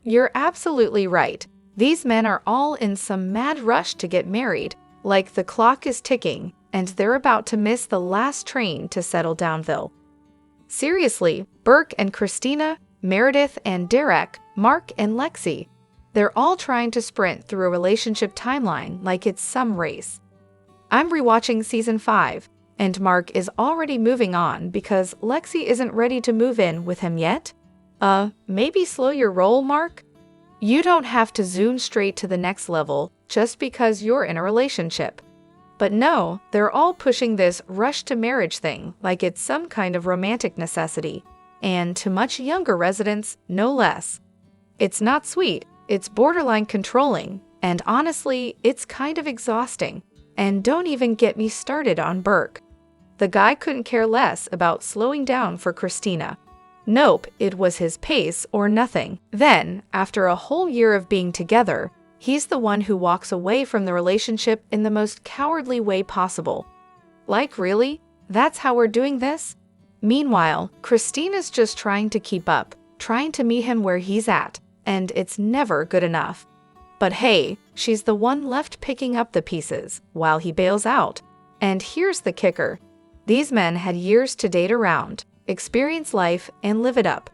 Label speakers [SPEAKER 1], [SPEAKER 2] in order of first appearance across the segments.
[SPEAKER 1] you're absolutely right. These men are all in some mad rush to get married, like the clock is ticking, and they're about to miss the last train to settle downville. Seriously, Burke and Christina, Meredith and Derek, Mark and Lexi. They're all trying to sprint through a relationship timeline like it's some race. I'm rewatching season 5, and Mark is already moving on because Lexi isn't ready to move in with him yet. Maybe slow your roll, Mark? You don't have to zoom straight to the next level just because you're in a relationship. But no, they're all pushing this rush to marriage thing like it's some kind of romantic necessity, and to much younger residents, no less. It's not sweet, it's borderline controlling, and honestly, it's kind of exhausting. And don't even get me started on Burke. The guy couldn't care less about slowing down for Christina. Nope, it was his pace or nothing. Then, after a whole year of being together, he's the one who walks away from the relationship in the most cowardly way possible. Like, really? That's how we're doing this? Meanwhile, Christina's just trying to keep up, trying to meet him where he's at, and it's never good enough. But hey, she's the one left picking up the pieces while he bails out. And here's the kicker. These men had years to date around, experience life, and live it up.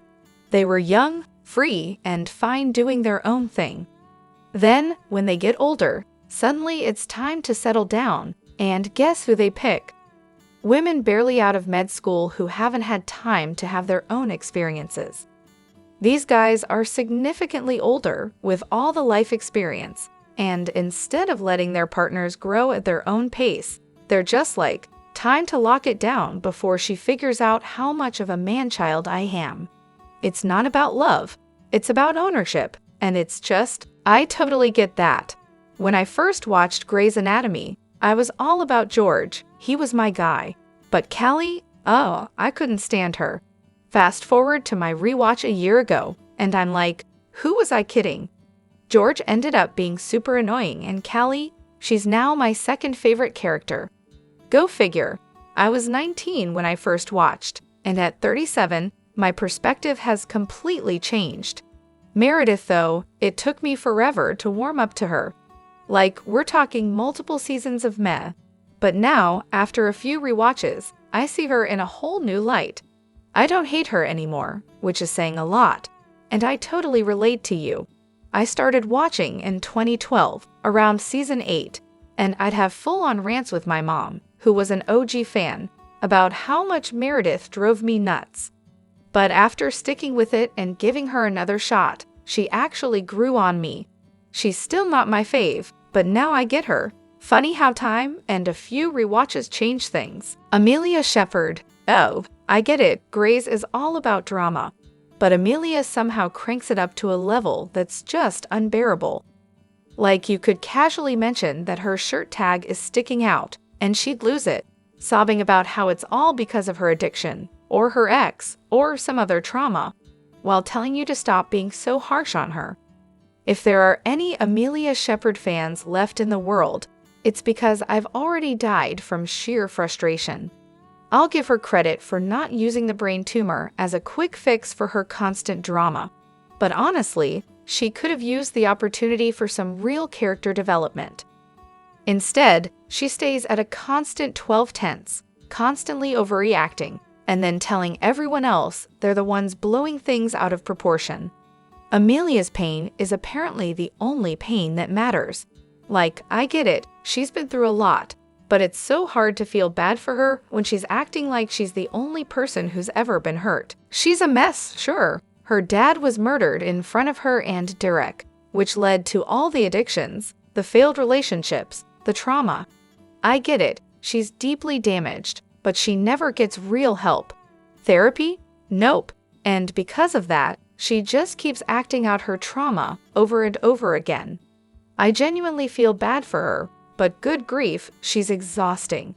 [SPEAKER 1] They were young, free, and fine doing their own thing. Then, when they get older, suddenly it's time to settle down, and guess who they pick? Women barely out of med school who haven't had time to have their own experiences. These guys are significantly older with all the life experience, and instead of letting their partners grow at their own pace, they're just like, time to lock it down before she figures out how much of a man-child I am. It's not about love, it's about ownership, and it's just, I totally get that. When I first watched Grey's Anatomy, I was all about George, he was my guy. But Kelly, oh, I couldn't stand her. Fast forward to my rewatch a year ago, and I'm like, who was I kidding? George ended up being super annoying, and Kelly, she's now my second favorite character. Go figure. I was 19 when I first watched, and at 37, my perspective has completely changed. Meredith, though, it took me forever to warm up to her. Like, we're talking multiple seasons of meh. But now, after a few rewatches, I see her in a whole new light. I don't hate her anymore, which is saying a lot. And I totally relate to you. I started watching in 2012, around season 8, and I'd have full-on rants with my mom, who was an OG fan, about how much Meredith drove me nuts. But after sticking with it and giving her another shot, she actually grew on me. She's still not my fave, but now I get her. Funny how time and a few rewatches change things. Amelia Shepherd. Oh, I get it, Grey's is all about drama. But Amelia somehow cranks it up to a level that's just unbearable. Like, you could casually mention that her shirt tag is sticking out, and she'd lose it, sobbing about how it's all because of her addiction, or her ex, or some other trauma, while telling you to stop being so harsh on her. If there are any Amelia Shepherd fans left in the world, it's because I've already died from sheer frustration. I'll give her credit for not using the brain tumor as a quick fix for her constant drama. But honestly, she could have used the opportunity for some real character development. Instead, she stays at a constant 12 tenths, constantly overreacting, and then telling everyone else they're the ones blowing things out of proportion. Amelia's pain is apparently the only pain that matters. Like, I get it, she's been through a lot, but it's so hard to feel bad for her when she's acting like she's the only person who's ever been hurt. She's a mess, sure. Her dad was murdered in front of her and Derek, which led to all the addictions, the failed relationships, the trauma. I get it, she's deeply damaged, but she never gets real help. Therapy? Nope. And because of that, she just keeps acting out her trauma over and over again. I genuinely feel bad for her, but good grief, she's exhausting.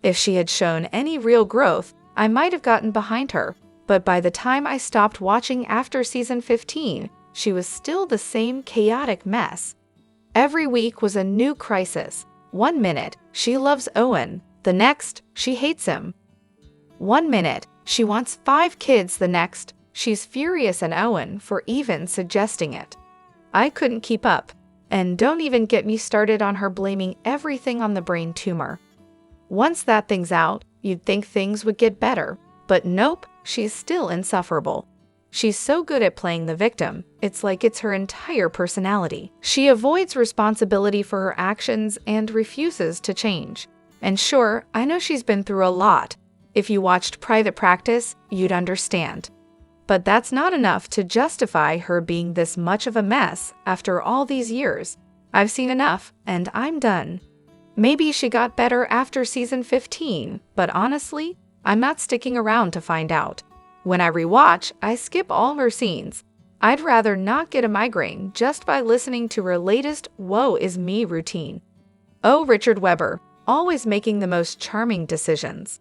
[SPEAKER 1] If she had shown any real growth, I might have gotten behind her, but by the time I stopped watching after season 15, she was still the same chaotic mess. Every week was a new crisis. 1 minute, she loves Owen. The next, she hates him. 1 minute, she wants 5 kids. The next, She's furious at Owen for even suggesting it. I couldn't keep up. And don't even get me started on her blaming everything on the brain tumor. Once that thing's out, you'd think things would get better. But nope, she's still insufferable. She's so good at playing the victim, it's like it's her entire personality. She avoids responsibility for her actions and refuses to change. And sure, I know she's been through a lot. If you watched Private Practice, you'd understand. But that's not enough to justify her being this much of a mess after all these years. I've seen enough, and I'm done. Maybe she got better after season 15, but honestly, I'm not sticking around to find out. When I rewatch, I skip all her scenes. I'd rather not get a migraine just by listening to her latest woe is me routine. Oh, Richard Webber, always making the most charming decisions.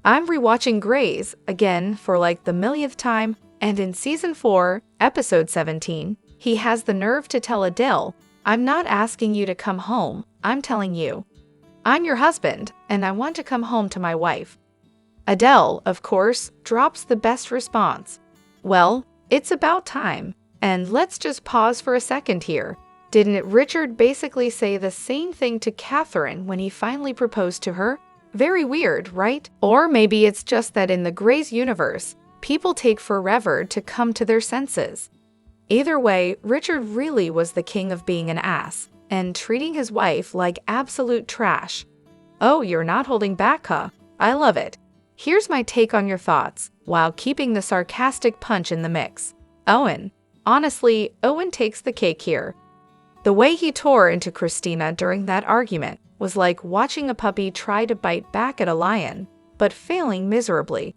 [SPEAKER 1] I'm rewatching Grey's again for like the millionth time, and in season 4, episode 17, he has the nerve to tell Adele, "I'm not asking you to come home, I'm telling you. I'm your husband, and I want to come home to my wife." Adele, of course, drops the best response. Well, it's about time. And let's just pause for a second here. Didn't Richard basically say the same thing to Catherine when he finally proposed to her? Very weird, right? Or maybe it's just that in the Grey's universe, people take forever to come to their senses. Either way, Richard really was the king of being an ass and treating his wife like absolute trash. Oh, you're not holding back, huh? I love it. Here's my take on your thoughts, while keeping the sarcastic punch in the mix. Owen. Honestly, Owen takes the cake here. The way he tore into Christina during that argument was like watching a puppy try to bite back at a lion, but failing miserably.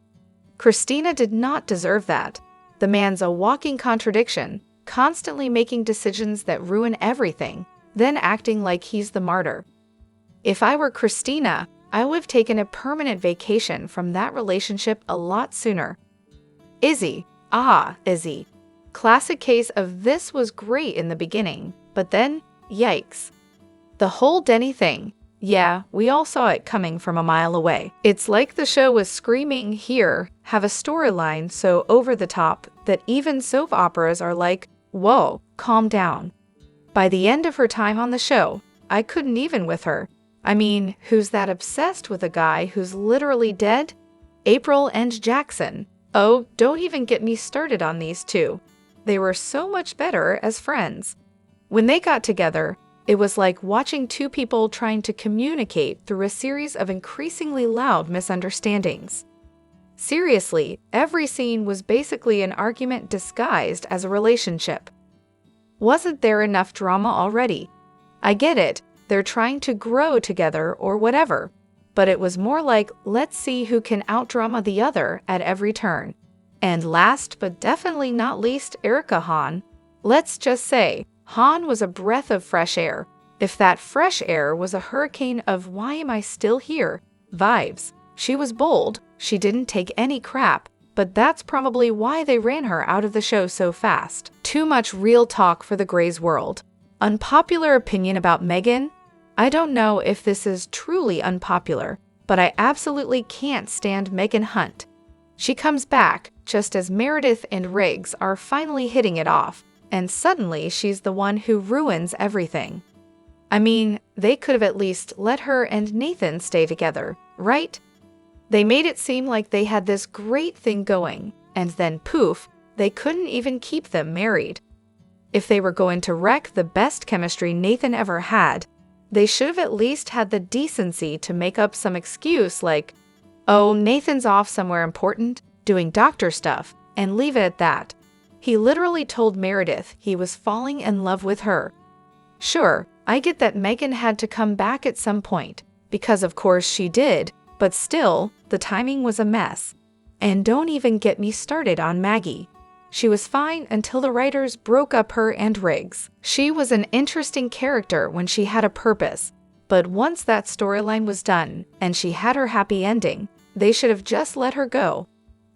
[SPEAKER 1] Christina did not deserve that. The man's a walking contradiction, constantly making decisions that ruin everything, then acting like he's the martyr. If I were Christina, I would have taken a permanent vacation from that relationship a lot sooner. Izzy. Izzy. Classic case of this was great in the beginning, but then, yikes. The whole Denny thing. Yeah, we all saw it coming from a mile away. It's like the show was screaming, here, have a storyline so over the top that even soap operas are like, whoa, calm down. By the end of her time on the show, I couldn't even with her. I mean, who's that obsessed with a guy who's literally dead? April and Jackson. Oh, don't even get me started on these two. They were so much better as friends. When they got together, it was like watching two people trying to communicate through a series of increasingly loud misunderstandings. Seriously, every scene was basically an argument disguised as a relationship. Wasn't there enough drama already? I get it. They're trying to grow together or whatever, but it was more like, let's see who can outdrama the other at every turn. And last but definitely not least, Erica Hahn. Let's just say, Hahn was a breath of fresh air. If that fresh air was a hurricane of why am I still here vibes. She was bold, she didn't take any crap, but that's probably why they ran her out of the show so fast. Too much real talk for the Grey's world. Unpopular opinion about Megan? I don't know if this is truly unpopular, but I absolutely can't stand Megan Hunt. She comes back just as Meredith and Riggs are finally hitting it off, and suddenly she's the one who ruins everything. I mean, they could have at least let her and Nathan stay together, right? They made it seem like they had this great thing going, and then poof, they couldn't even keep them married. If they were going to wreck the best chemistry Nathan ever had, they should have at least had the decency to make up some excuse like, oh, Nathan's off somewhere important, doing doctor stuff, and leave it at that. He literally told Meredith he was falling in love with her. Sure, I get that Megan had to come back at some point, because of course she did, but still, the timing was a mess. And don't even get me started on Maggie. She was fine until the writers broke up her and Riggs. She was an interesting character when she had a purpose, but once that storyline was done and she had her happy ending, they should have just let her go.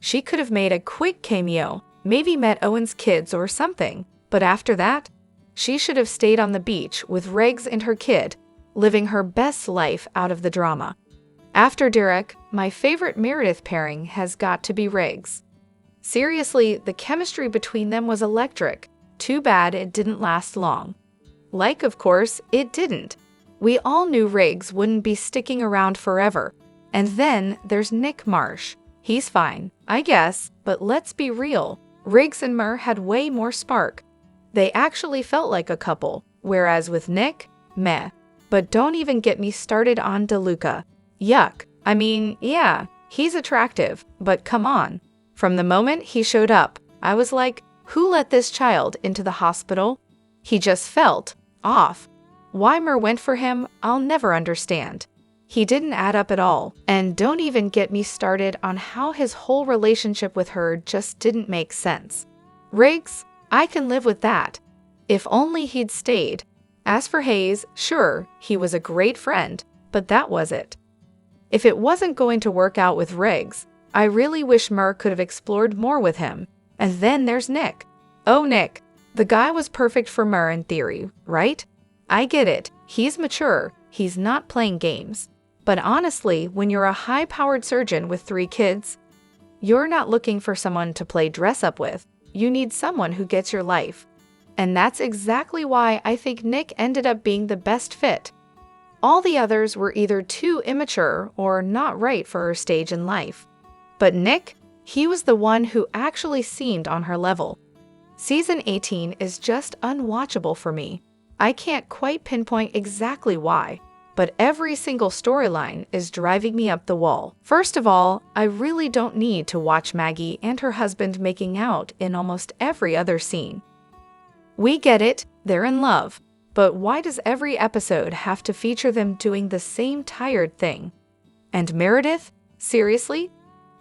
[SPEAKER 1] She could have made a quick cameo, maybe met Owen's kids or something, but after that, she should have stayed on the beach with Riggs and her kid, living her best life out of the drama. After Derek, my favorite Meredith pairing has got to be Riggs. Seriously, the chemistry between them was electric. Too bad it didn't last long. Like, of course, it didn't. We all knew Riggs wouldn't be sticking around forever. And then there's Nick Marsh. He's fine, I guess, but let's be real. Riggs and Mur had way more spark. They actually felt like a couple, whereas with Nick, meh. But don't even get me started on DeLuca. Yuck. I mean, yeah, he's attractive, but come on. From the moment he showed up, I was like, who let this child into the hospital? He just felt off. Why Mur went for him, I'll never understand. He didn't add up at all, and don't even get me started on how his whole relationship with her just didn't make sense. Riggs, I can live with that. If only he'd stayed. As for Hayes, sure, he was a great friend, but that was it. If it wasn't going to work out with Riggs, I really wish Mur could have explored more with him. And then there's Nick. Oh, Nick. The guy was perfect for Mur in theory, right? I get it. He's mature. He's not playing games. But honestly, when you're a high-powered surgeon with 3 kids, you're not looking for someone to play dress-up with. You need someone who gets your life. And that's exactly why I think Nick ended up being the best fit. All the others were either too immature or not right for her stage in life. But Nick, he was the one who actually seemed on her level. Season 18 is just unwatchable for me. I can't quite pinpoint exactly why, but every single storyline is driving me up the wall. First of all, I really don't need to watch Maggie and her husband making out in almost every other scene. We get it, they're in love, but why does every episode have to feature them doing the same tired thing? And Meredith? Seriously?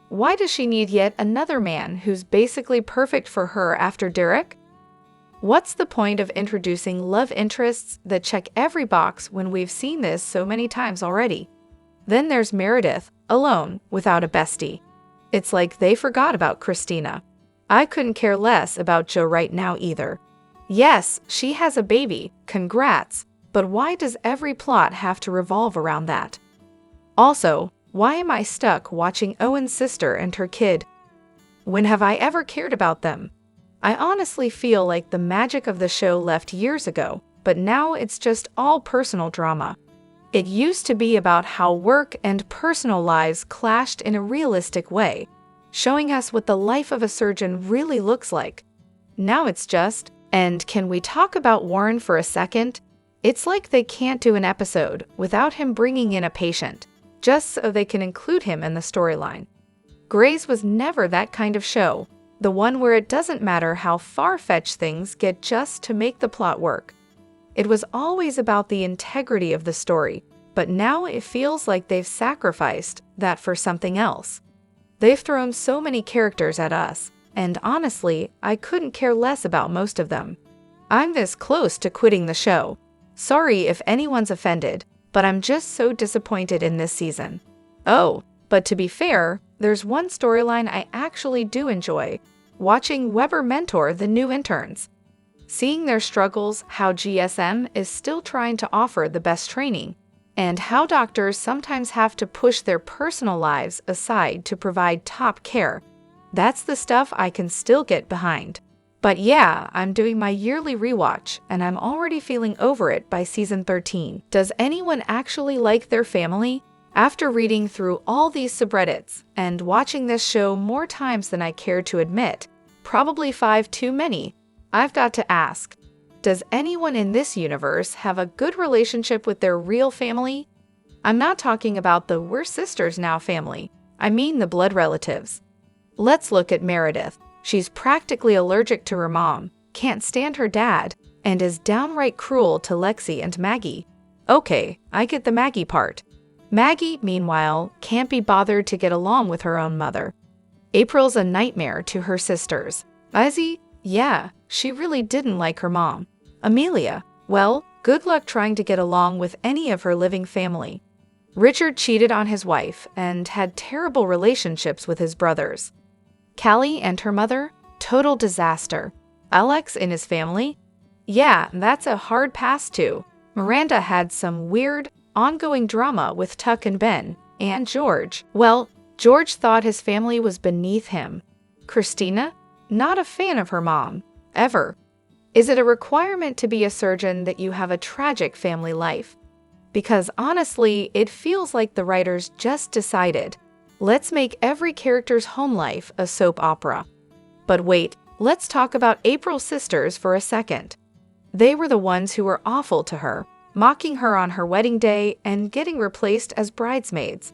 [SPEAKER 1] Why does she need yet another man who's basically perfect for her after Derek? What's the point of introducing love interests that check every box when we've seen this so many times already? Then there's Meredith, alone, without a bestie. It's like they forgot about Christina. I couldn't care less about Jo right now either. Yes, she has a baby, congrats, but why does every plot have to revolve around that? Also, why am I stuck watching Owen's sister and her kid? When have I ever cared about them? I honestly feel like the magic of the show left years ago, but now it's just all personal drama. It used to be about how work and personal lives clashed in a realistic way, showing us what the life of a surgeon really looks like. Now it's just, and can we talk about Warren for a second? It's like they can't do an episode without him bringing in a patient, just so they can include him in the storyline. Grey's was never that kind of show, the one where it doesn't matter how far-fetched things get just to make the plot work. It was always about the integrity of the story, but now it feels like they've sacrificed that for something else. They've thrown so many characters at us, and honestly, I couldn't care less about most of them. I'm this close to quitting the show. Sorry if anyone's offended, but I'm just so disappointed in this season. Oh, but to be fair, there's one storyline I actually do enjoy, watching Weber mentor the new interns. Seeing their struggles, how GSM is still trying to offer the best training, and how doctors sometimes have to push their personal lives aside to provide top care. That's the stuff I can still get behind. But yeah, I'm doing my yearly rewatch, and I'm already feeling over it by season 13. Does anyone actually like their family? After reading through all these subreddits and watching this show more times than I care to admit, probably 5 too many, I've got to ask, does anyone in this universe have a good relationship with their real family? I'm not talking about the "we're sisters now" family. I mean the blood relatives. Let's look at Meredith. She's practically allergic to her mom, can't stand her dad, and is downright cruel to Lexi and Maggie. Okay, I get the Maggie part. Maggie, meanwhile, can't be bothered to get along with her own mother. April's a nightmare to her sisters. Izzy, yeah, she really didn't like her mom. Amelia, well, good luck trying to get along with any of her living family. Richard cheated on his wife and had terrible relationships with his brothers. Callie and her mother, total disaster. Alex and his family? Yeah, that's a hard pass too. Miranda had some weird, ongoing drama with Tuck and Ben. And George, well, George thought his family was beneath him. Christina? Not a fan of her mom. Ever. Is it a requirement to be a surgeon that you have a tragic family life? Because honestly, it feels like the writers just decided, let's make every character's home life a soap opera. But wait, let's talk about April's sisters for a second. They were the ones who were awful to her, mocking her on her wedding day and getting replaced as bridesmaids.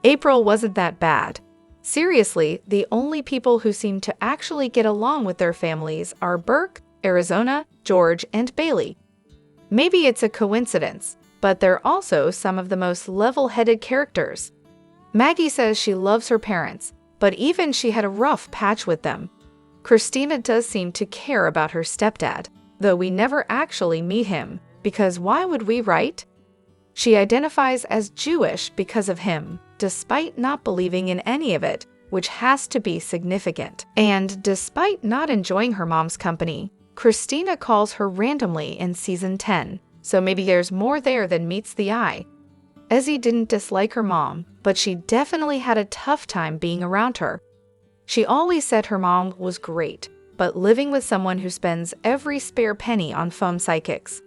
[SPEAKER 1] April wasn't that bad. Seriously, the only people who seem to actually get along with their families are Burke, Arizona, George, and Bailey. Maybe it's a coincidence, but they're also some of the most level-headed characters. Maggie says she loves her parents, but even she had a rough patch with them. Christina does seem to care about her stepdad, though we never actually meet him, because why would we, right? She identifies as Jewish because of him, despite not believing in any of it, which has to be significant. And despite not enjoying her mom's company, Christina calls her randomly in season 10, so maybe there's more there than meets the eye. Ezzy didn't dislike her mom, but she definitely had a tough time being around her. She always said her mom was great, but living with someone who spends every spare penny on phone psychics.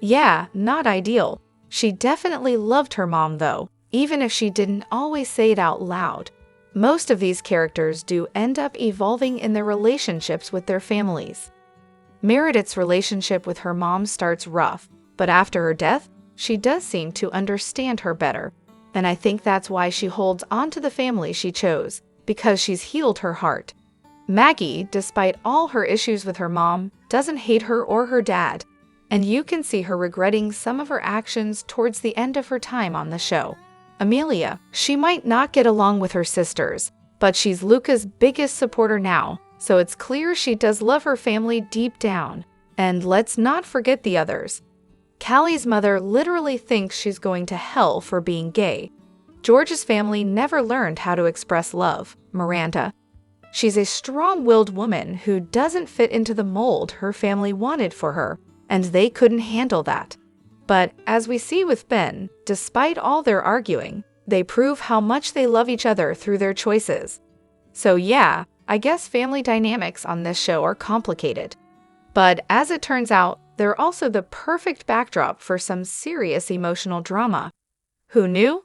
[SPEAKER 1] Yeah, not ideal. She definitely loved her mom though, even if she didn't always say it out loud. Most of these characters do end up evolving in their relationships with their families. Meredith's relationship with her mom starts rough, but after her death, she does seem to understand her better. And I think that's why she holds on to the family she chose, because she's healed her heart. Maggie, despite all her issues with her mom, doesn't hate her or her dad, and you can see her regretting some of her actions towards the end of her time on the show. Amelia, she might not get along with her sisters, but she's Luca's biggest supporter now, so it's clear she does love her family deep down. And let's not forget the others. Callie's mother literally thinks she's going to hell for being gay. George's family never learned how to express love. Miranda. She's a strong-willed woman who doesn't fit into the mold her family wanted for her, and they couldn't handle that. But as we see with Ben, despite all their arguing, they prove how much they love each other through their choices. So yeah, I guess family dynamics on this show are complicated. But as it turns out, they're also the perfect backdrop for some serious emotional drama. Who knew?